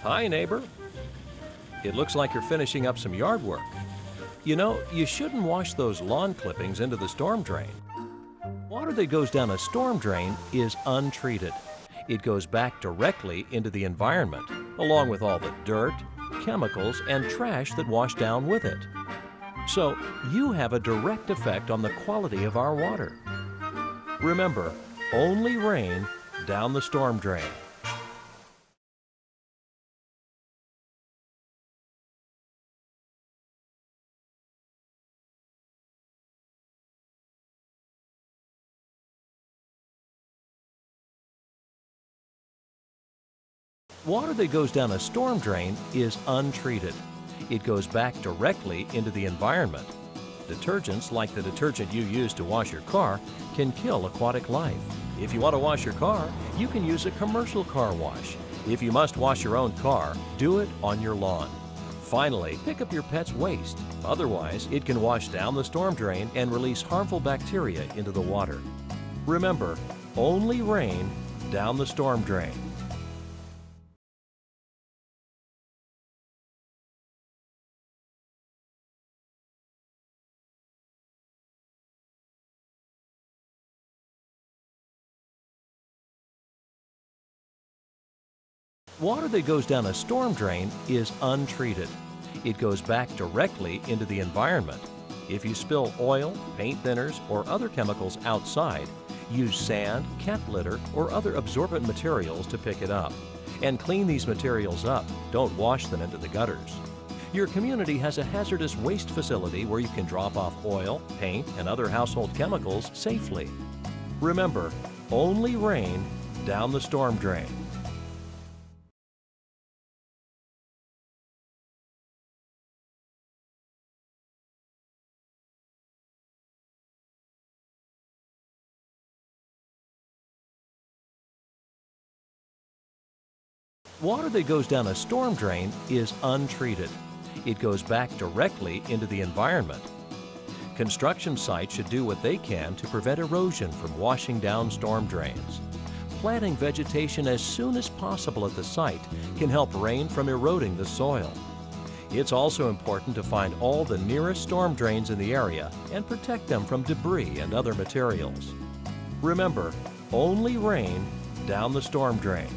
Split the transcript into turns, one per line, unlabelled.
Hi, neighbor. It looks like you're finishing up some yard work. You know, you shouldn't wash those lawn clippings into the storm drain. Water that goes down a storm drain is untreated. It goes back directly into the environment, along with all the dirt, chemicals, and trash that wash down with it. So, you have a direct effect on the quality of our water. Remember, only rain down the storm drain. Water that goes down a storm drain is untreated. It goes back directly into the environment. Detergents, like the detergent you use to wash your car, can kill aquatic life. If you want to wash your car, you can use a commercial car wash. If you must wash your own car, do it on your lawn. Finally, pick up your pet's waste. Otherwise, it can wash down the storm drain and release harmful bacteria into the water. Remember, only rain down the storm drain. Water that goes down a storm drain is untreated. It goes back directly into the environment. If you spill oil, paint thinners, or other chemicals outside, use sand, cat litter, or other absorbent materials to pick it up. And clean these materials up. Don't wash them into the gutters. Your community has a hazardous waste facility where you can drop off oil, paint, and other household chemicals safely. Remember, only rain down the storm drain. Water that goes down a storm drain is untreated. It goes back directly into the environment. Construction sites should do what they can to prevent erosion from washing down storm drains. Planting vegetation as soon as possible at the site can help rain from eroding the soil. It's also important to find all the nearest storm drains in the area and protect them from debris and other materials. Remember, only rain down the storm drain.